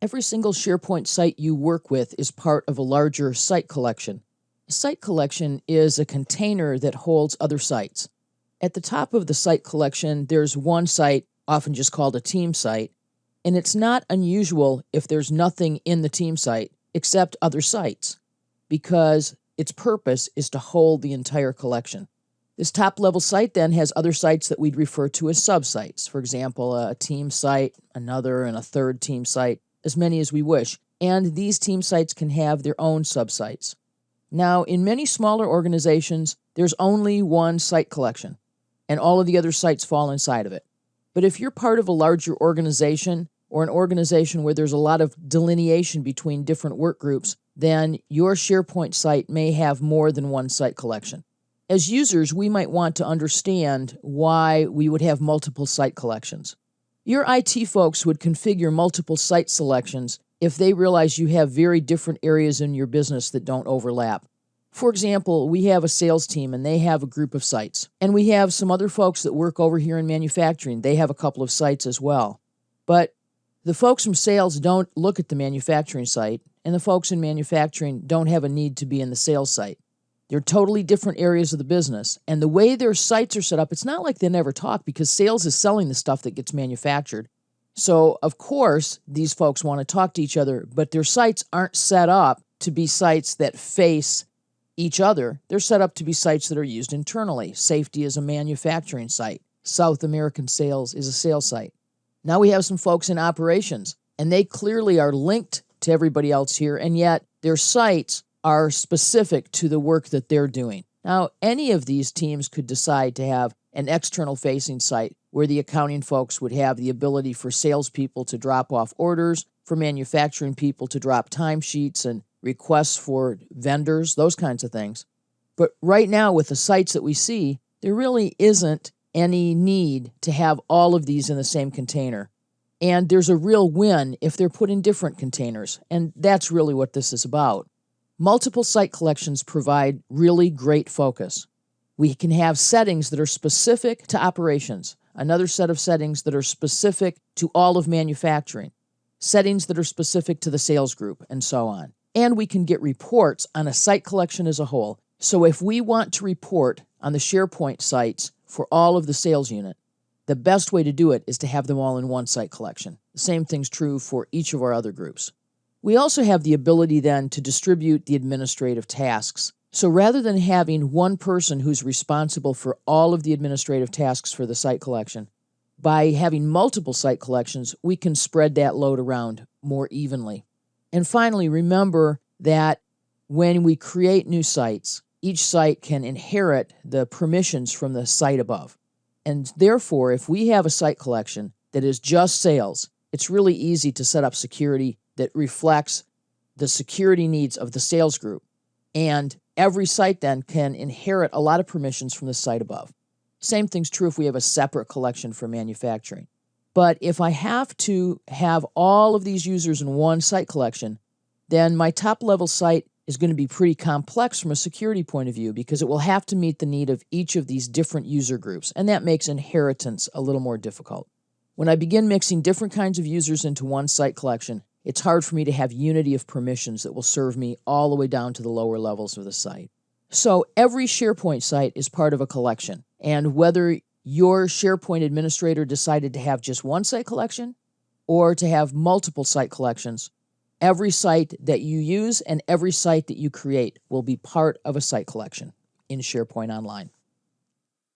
Every single SharePoint site you work with is part of a larger site collection. A site collection is a container that holds other sites. At the top of the site collection, there's one site, often just called a team site, and it's not unusual if there's nothing in the team site except other sites, because its purpose is to hold the entire collection. This top-level site then has other sites that we'd refer to as sub-sites. For example, a team site, another, and a third team site, as many as we wish. And these team sites can have their own sub-sites. Now, in many smaller organizations, there's only one site collection, and all of the other sites fall inside of it. But if you're part of a larger organization, or an organization where there's a lot of delineation between different work groups, then your SharePoint site may have more than one site collection. As users, we might want to understand why we would have multiple site collections. Your IT folks would configure multiple site selections if they realize you have very different areas in your business that don't overlap. For example, we have a sales team and they have a group of sites. And we have some other folks that work over here in manufacturing. They have a couple of sites as well. But the folks from sales don't look at the manufacturing site, and the folks in manufacturing don't have a need to be in the sales site. They're totally different areas of the business, and the way their sites are set up, it's not like they never talk, because sales is selling the stuff that gets manufactured. So, of course, these folks want to talk to each other, but their sites aren't set up to be sites that face each other. They're set up to be sites that are used internally. Safety is a manufacturing site. South American sales is a sales site. Now we have some folks in operations, and they clearly are linked to everybody else here, and yet their sites are specific to the work that they're doing. Now, any of these teams could decide to have an external-facing site where the accounting folks would have the ability for salespeople to drop off orders, for manufacturing people to drop timesheets and requests for vendors, those kinds of things. But right now, with the sites that we see, there really isn't any need to have all of these in the same container. And there's a real win if they're put in different containers, and that's really what this is about. Multiple site collections provide really great focus. We can have settings that are specific to operations, another set of settings that are specific to all of manufacturing, settings that are specific to the sales group, and so on. And we can get reports on a site collection as a whole. So if we want to report on the SharePoint sites for all of the sales unit, the best way to do it is to have them all in one site collection. The same thing's true for each of our other groups. We also have the ability then to distribute the administrative tasks. So rather than having one person who's responsible for all of the administrative tasks for the site collection, by having multiple site collections, we can spread that load around more evenly. And finally, remember that when we create new sites, each site can inherit the permissions from the site above. And therefore, if we have a site collection that is just sales, it's really easy to set up security that reflects the security needs of the sales group. And every site then can inherit a lot of permissions from the site above. Same thing's true if we have a separate collection for manufacturing. But if I have to have all of these users in one site collection, then my top-level site is going to be pretty complex from a security point of view, because it will have to meet the need of each of these different user groups, and that makes inheritance a little more difficult. When I begin mixing different kinds of users into one site collection, it's hard for me to have unity of permissions that will serve me all the way down to the lower levels of the site. So every SharePoint site is part of a collection, and whether your SharePoint administrator decided to have just one site collection or to have multiple site collections, every site that you use and every site that you create will be part of a site collection in SharePoint Online.